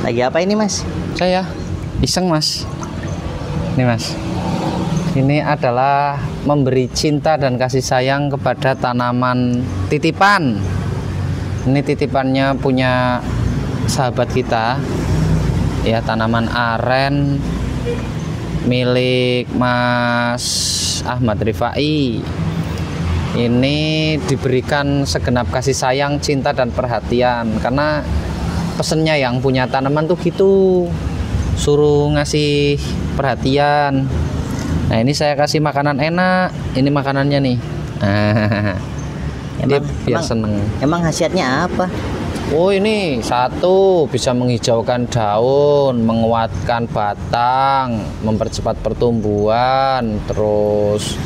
Lagi apa ini Mas? Saya iseng Mas. Ini Mas. Ini adalah memberi cinta dan kasih sayang kepada tanaman titipan. Ini titipannya punya sahabat kita. Ya, tanaman aren milik Mas Ahmad Rifai. Ini diberikan segenap kasih sayang, cinta dan perhatian karena pesennya yang punya tanaman tuh gitu, suruh ngasih perhatian. Nah, ini saya kasih makanan enak. Ini makanannya nih. Dia biar seneng. Emang khasiatnya apa? Oh, ini satu bisa menghijaukan daun, menguatkan batang, mempercepat pertumbuhan, terus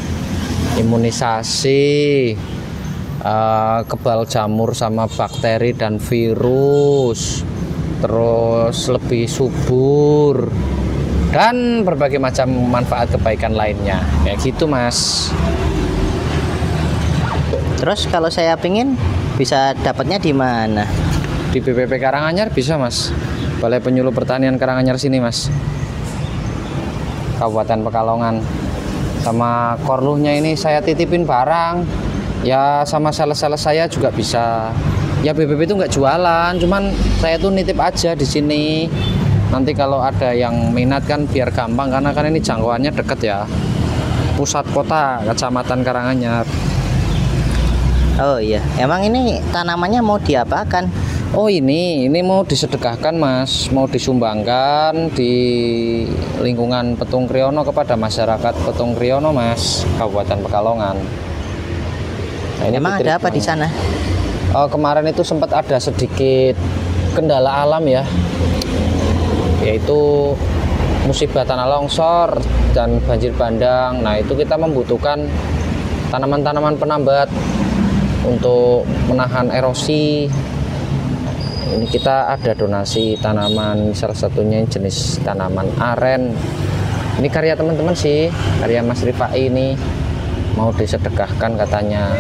imunisasi, kebal jamur sama bakteri dan virus, terus lebih subur, dan berbagai macam manfaat kebaikan lainnya. Kayak gitu Mas. Terus kalau saya pingin bisa dapatnya di mana? Di BPP Karanganyar bisa Mas. Balai Penyuluh Pertanian Karanganyar sini Mas, Kabupaten Pekalongan. Sama korluhnya ini saya titipin barang. Ya sama sales-sales saya juga bisa. Ya BPP itu nggak jualan, cuman saya tuh nitip aja di sini. Nanti kalau ada yang minat kan biar gampang, karena kan ini jangkauannya deket ya. Pusat kota Kecamatan Karanganyar. Oh iya, emang ini tanamannya mau diapakan? Oh ini mau disedekahkan Mas, mau disumbangkan di lingkungan Petung Kriono kepada masyarakat Petung Kriono Mas, Kabupaten Pekalongan. Nah, ini emang ada apa di sana? Kemarin itu sempat ada sedikit kendala alam ya, yaitu musibah tanah longsor dan banjir bandang. Nah itu kita membutuhkan tanaman-tanaman penambat untuk menahan erosi. Ini kita ada donasi tanaman, salah satunya jenis tanaman aren. Ini karya teman-teman sih, karya Mas Rifai ini, mau disedekahkan katanya.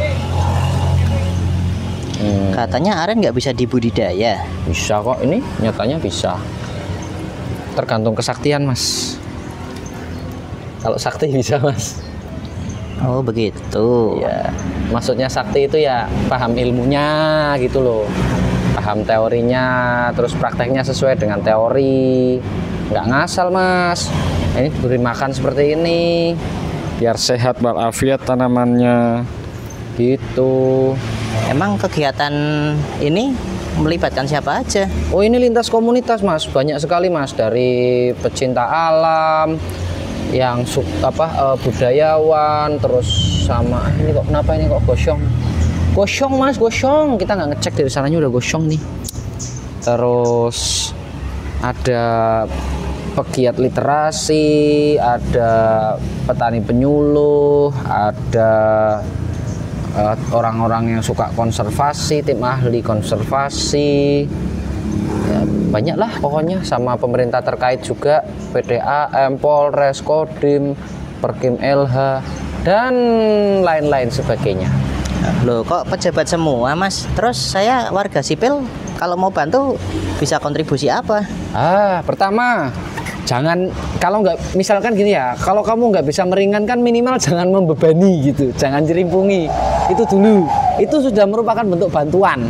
Katanya aren nggak bisa dibudidaya. Bisa kok, ini nyatanya bisa. Tergantung kesaktian Mas. Kalau sakti bisa Mas. Oh begitu. Ya, maksudnya sakti itu ya paham ilmunya gitu loh, paham teorinya, terus prakteknya sesuai dengan teori, nggak ngasal Mas. Ini diberi makan seperti ini biar sehat walafiat tanamannya gitu. Emang kegiatan ini melibatkan siapa aja? Oh ini lintas komunitas Mas, banyak sekali Mas, dari pecinta alam, yang budayawan, terus sama ini kok kenapa ini kok gosong Mas, gosong, kita nggak ngecek dari sananya udah gosong nih. Terus ada pegiat literasi, ada petani penyuluh, ada orang-orang yang suka konservasi, tim ahli konservasi, ya, banyak lah pokoknya, sama pemerintah terkait juga, PDAM, Polres, Kodim, Perkim LH, dan lain-lain sebagainya. Loh kok pejabat semua Mas? Terus saya warga sipil kalau mau bantu bisa kontribusi apa? Pertama, jangan, kalau nggak, misalkan gini ya, kalau kamu nggak bisa meringankan, minimal jangan membebani gitu, jangan jerimpungi, itu dulu, itu sudah merupakan bentuk bantuan.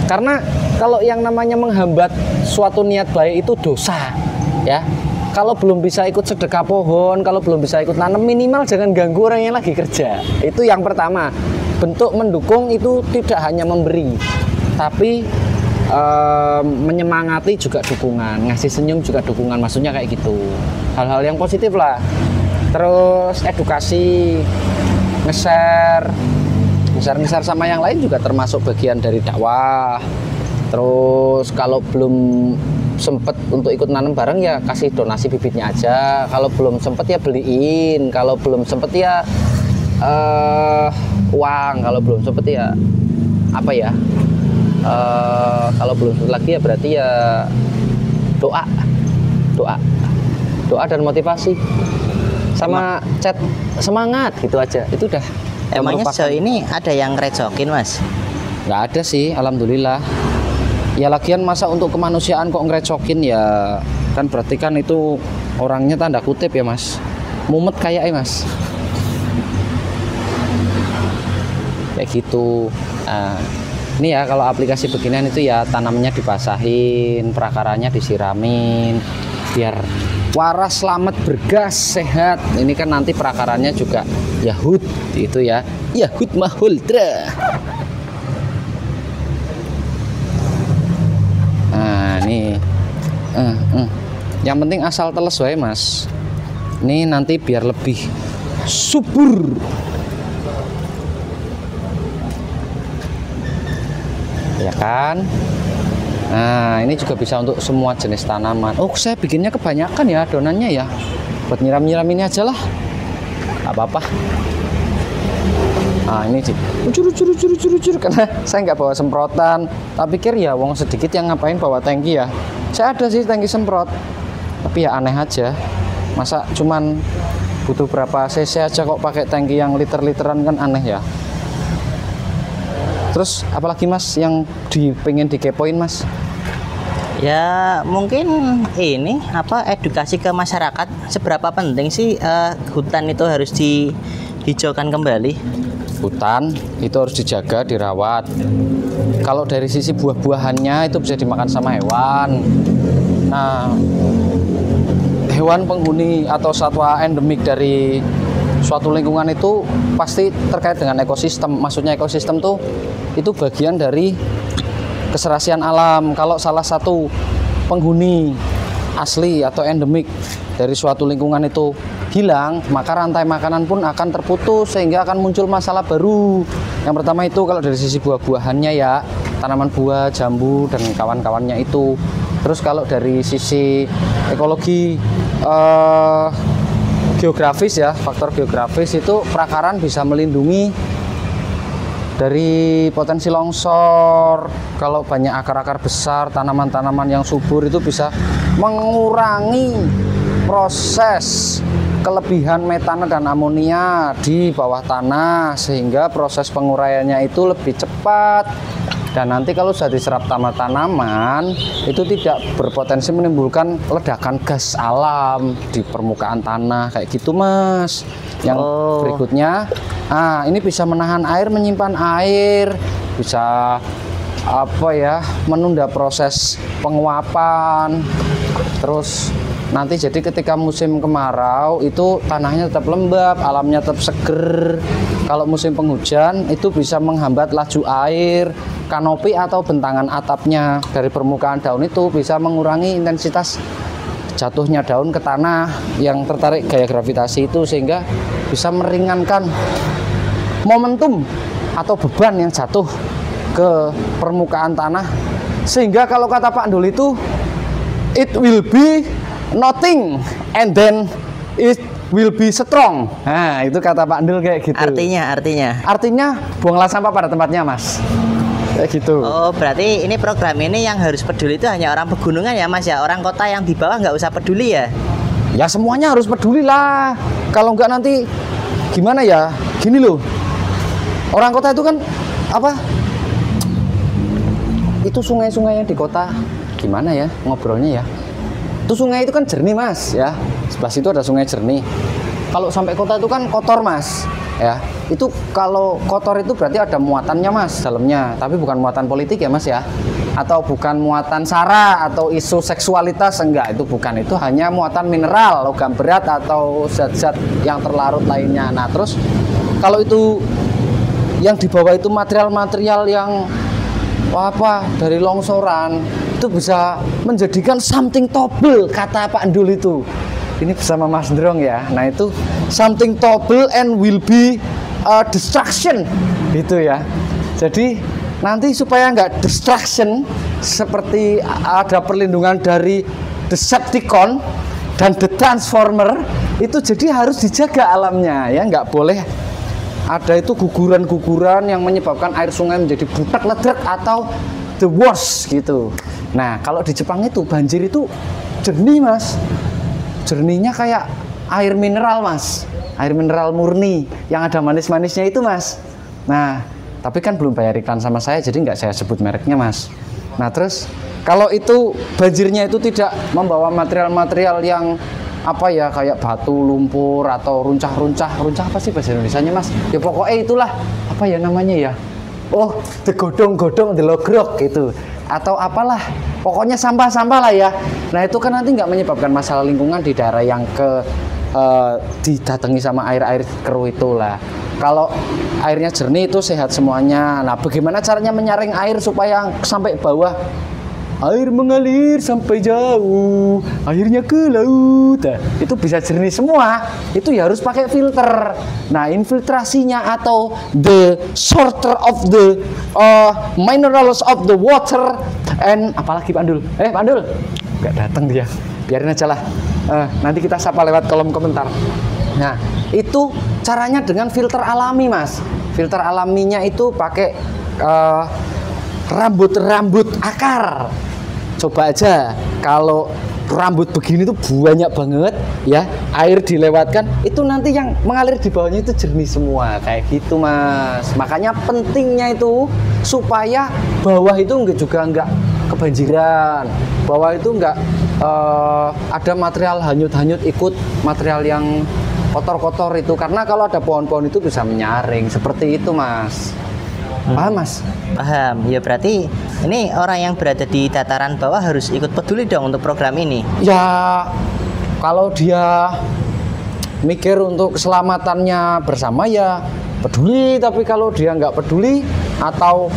Karena kalau yang namanya menghambat suatu niat baik itu dosa ya. Kalau belum bisa ikut sedekah pohon, kalau belum bisa ikut nanam, minimal jangan ganggu orang yang lagi kerja. Itu yang pertama. Bentuk mendukung itu tidak hanya memberi, tapi menyemangati juga dukungan, ngasih senyum juga dukungan, maksudnya kayak gitu, hal-hal yang positif lah. Terus edukasi, nge-share sama yang lain juga termasuk bagian dari dakwah. Terus kalau belum sempet untuk ikut nanam bareng ya kasih donasi bibitnya aja, kalau belum sempet ya beliin, kalau belum sempet ya uang, kalau belum sempet ya apa ya, kalau belum sempet lagi ya berarti ya doa dan motivasi sama chat semangat gitu aja, itu udah. Emangnya sejauh ini ada yang ngerecokin Mas? Nggak ada sih, alhamdulillah. Ya lagian masa untuk kemanusiaan kok ngerecokin ya, kan berarti kan itu orangnya tanda kutip ya mas, mumet kayaknya mas, kayak gitu. Nah, ini ya kalau aplikasi beginian itu ya tanamannya dibasahin, prakaranya disiramin, biar waras, selamat, bergas, sehat. Ini kan nanti prakarannya juga Yahud itu ya, Yahud Mahuldra. Nah nih, yang penting asal teles wae mas. Ini nanti biar lebih subur. Ya kan? Nah ini juga bisa untuk semua jenis tanaman. Oh saya bikinnya kebanyakan ya adonannya ya, buat nyiram-nyiram ini aja lah, gak apa-apa. Nah ini sih ucur karena saya nggak bawa semprotan. Tak pikir ya wong sedikit yang ngapain bawa tangki ya. Saya ada sih tangki semprot, tapi ya aneh aja, masa cuman butuh berapa cc aja kok pakai tangki yang liter-literan, kan aneh ya. Terus apalagi mas yang pengen dikepoin mas? Ya mungkin ini apa, edukasi ke masyarakat, seberapa penting sih hutan itu harus dihijaukan kembali. Hutan itu harus dijaga, dirawat. Kalau dari sisi buah-buahannya itu bisa dimakan sama hewan. Nah, hewan penghuni atau satwa endemik dari suatu lingkungan itu pasti terkait dengan ekosistem. Maksudnya ekosistem tuh itu bagian dari keserasian alam. Kalau salah satu penghuni asli atau endemik dari suatu lingkungan itu hilang, maka rantai makanan pun akan terputus sehingga akan muncul masalah baru. Yang pertama itu kalau dari sisi buah-buahannya ya, tanaman buah, jambu dan kawan-kawannya itu. Terus kalau dari sisi ekologi geografis ya, faktor geografis itu prakaran bisa melindungi dari potensi longsor. Kalau banyak akar-akar besar, tanaman-tanaman yang subur itu bisa mengurangi proses kelebihan metana dan amonia di bawah tanah sehingga proses penguraiannya itu lebih cepat. Dan nanti kalau sudah diserap tanaman itu tidak berpotensi menimbulkan ledakan gas alam di permukaan tanah kayak gitu mas. Yang berikutnya, ini bisa menahan air, menyimpan air, bisa apa ya, menunda proses penguapan. Terus nanti jadi ketika musim kemarau itu tanahnya tetap lembab, alamnya tetap seger. Kalau musim penghujan itu bisa menghambat laju air, kanopi atau bentangan atapnya dari permukaan daun itu bisa mengurangi intensitas jatuhnya daun ke tanah yang tertarik gaya gravitasi itu, sehingga bisa meringankan momentum atau beban yang jatuh ke permukaan tanah. Sehingga kalau kata Pak Ndul itu it will be nothing and then it will be strong. Nah itu kata Pak Ndul kayak gitu. Artinya buanglah sampah pada tempatnya mas, kayak gitu. Oh berarti ini program ini yang harus peduli itu hanya orang pegunungan ya mas ya, orang kota yang di bawah nggak usah peduli ya? Ya semuanya harus peduli lah, kalau nggak nanti gimana ya. Gini loh, orang kota itu kan apa, itu sungai-sungai yang di kota gimana ya ngobrolnya ya. Itu sungai itu kan jernih mas ya, sebelah situ ada sungai jernih. Kalau sampai kota itu kan kotor mas ya. Itu kalau kotor itu berarti ada muatannya mas dalamnya, tapi bukan muatan politik ya mas ya, atau bukan muatan sara atau isu seksualitas, enggak, itu bukan. Itu hanya muatan mineral, logam berat atau zat-zat yang terlarut lainnya. Nah terus kalau itu yang di bawah itu material-material yang dari longsoran, itu bisa menjadikan something topple, kata Pak Ndul itu. Ini bersama Mas Ndrong ya. Nah itu something topple and will be destruction gitu ya. Jadi nanti supaya nggak destruction, seperti ada perlindungan dari Decepticon dan The Transformer, itu jadi harus dijaga alamnya ya, nggak boleh ada itu guguran-guguran yang menyebabkan air sungai menjadi butek ledek atau the worst gitu. Nah kalau di Jepang itu banjir itu jernih mas, jernihnya kayak air mineral mas, air mineral murni yang ada manis-manisnya itu mas. Nah tapi kan belum bayar iklan sama saya, jadi nggak saya sebut mereknya mas. Nah terus kalau itu banjirnya itu tidak membawa material-material yang apa ya, kayak batu, lumpur atau runcah apa sih bahasa Indonesianya mas? Ya pokoknya itulah apa ya namanya ya? Oh, degodong-godong, delogrok gitu atau apalah, pokoknya sampah-sampah lah ya. Nah itu kan nanti nggak menyebabkan masalah lingkungan di daerah yang didatangi sama air keruh itulah. Kalau airnya jernih itu sehat semuanya. Nah bagaimana caranya menyaring air supaya sampai bawah? Air mengalir sampai jauh, akhirnya ke laut. Nah, itu bisa jernih semua. Itu ya harus pakai filter. Nah, infiltrasinya atau the sorter of the minerals of the water and apalagi Pandul? Pandul, nggak datang dia. Biarin aja lah. Nanti kita sapa lewat kolom komentar. Nah, itu caranya dengan filter alami, Mas. Filter alaminya itu pakai rambut akar. Coba aja kalau rambut begini tuh banyak banget ya, air dilewatkan itu nanti yang mengalir di bawahnya itu jernih semua kayak gitu mas. Makanya pentingnya itu supaya bawah itu nggak kebanjiran, bawah itu nggak ada material hanyut ikut material yang kotor itu, karena kalau ada pohon-pohon itu bisa menyaring seperti itu mas. Paham mas? Paham. Ya berarti ini orang yang berada di dataran bawah harus ikut peduli dong untuk program ini. Ya kalau dia mikir untuk keselamatannya bersama ya peduli, tapi kalau dia nggak peduli atau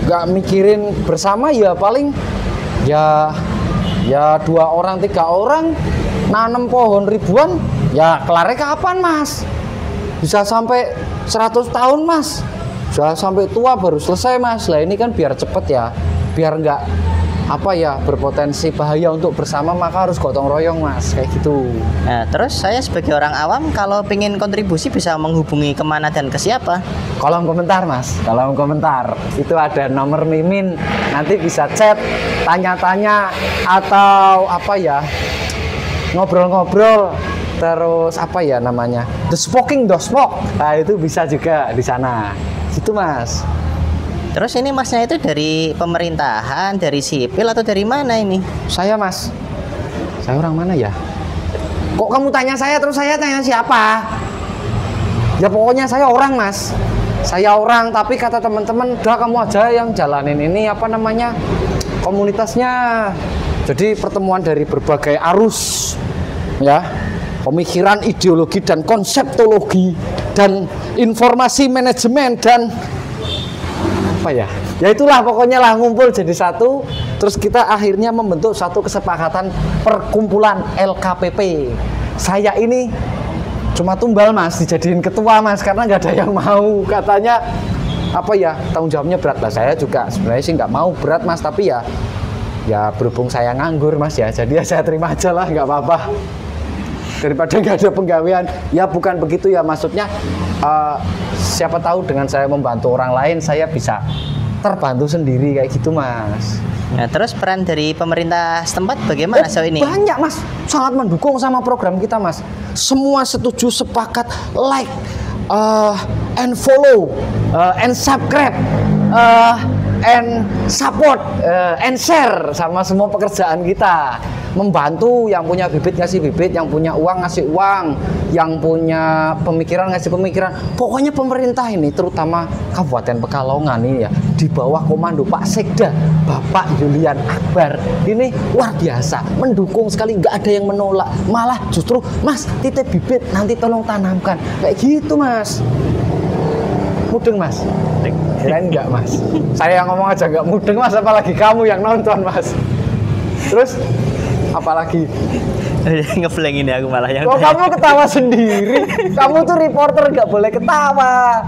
nggak mikirin bersama ya paling ya 2 orang 3 orang nanam pohon ribuan ya kelarnya kapan mas? Bisa sampai 100 tahun mas. Sudah sampai tua baru selesai mas. Lah ini kan biar cepet ya, biar nggak berpotensi bahaya untuk bersama, maka harus gotong royong mas, kayak gitu. Nah terus saya sebagai orang awam kalau pengen kontribusi bisa menghubungi kemana dan ke siapa? Kolom komentar mas, kolom komentar itu ada nomor Mimin, nanti bisa chat, tanya-tanya atau ngobrol-ngobrol. Terus the smoking dospok, nah itu bisa juga di sana. Gitu mas. Terus ini masnya itu dari pemerintahan, dari sipil atau dari mana ini? Saya mas. Saya orang mana ya? Kok kamu tanya saya terus saya tanya siapa? Ya pokoknya saya orang mas. Saya orang, tapi kata teman-teman udah kamu aja yang jalanin ini komunitasnya. Jadi pertemuan dari berbagai arus ya. Pemikiran, ideologi, dan konseptologi, dan informasi manajemen, dan ya itulah pokoknya lah ngumpul jadi satu. Terus kita akhirnya membentuk satu kesepakatan perkumpulan LKPP. Saya ini cuma tumbal mas, dijadiin ketua mas, karena nggak ada yang mau. Katanya tanggung jawabnya berat lah. Saya juga sebenarnya sih nggak mau berat mas, tapi ya berhubung saya nganggur mas ya, jadi ya saya terima aja lah, nggak apa-apa. Daripada nggak ada penggawean, ya bukan begitu ya, maksudnya siapa tahu dengan saya membantu orang lain saya bisa terbantu sendiri kayak gitu mas. Nah terus peran dari pemerintah setempat bagaimana sejauh ini? Banyak mas, sangat mendukung sama program kita mas. Semua setuju, sepakat, like and follow and subscribe and support and share sama semua pekerjaan kita. Membantu, yang punya bibit ngasih bibit, yang punya uang ngasih uang, yang punya pemikiran ngasih pemikiran. Pokoknya pemerintah ini, terutama Kabupaten Pekalongan ini ya, di bawah komando Pak Sekda Bapak Yulian Akbar ini luar biasa, mendukung sekali, nggak ada yang menolak, malah justru mas titip bibit nanti tolong tanamkan kayak gitu mas. Mudeng mas? Kirain enggak mas? Saya yang ngomong aja nggak mudeng mas, apalagi kamu yang nonton mas. Terus apalagi ngeblank ini aku malah yang. Kok kamu ketawa sendiri? Kamu tuh reporter nggak boleh ketawa.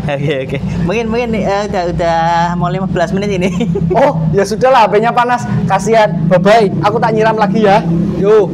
Oke. Mungkin udah mau 15 menit ini. Oh ya sudahlah, HP-nya panas. Kasihan. Bye bye. Aku tak nyiram lagi ya. Yo.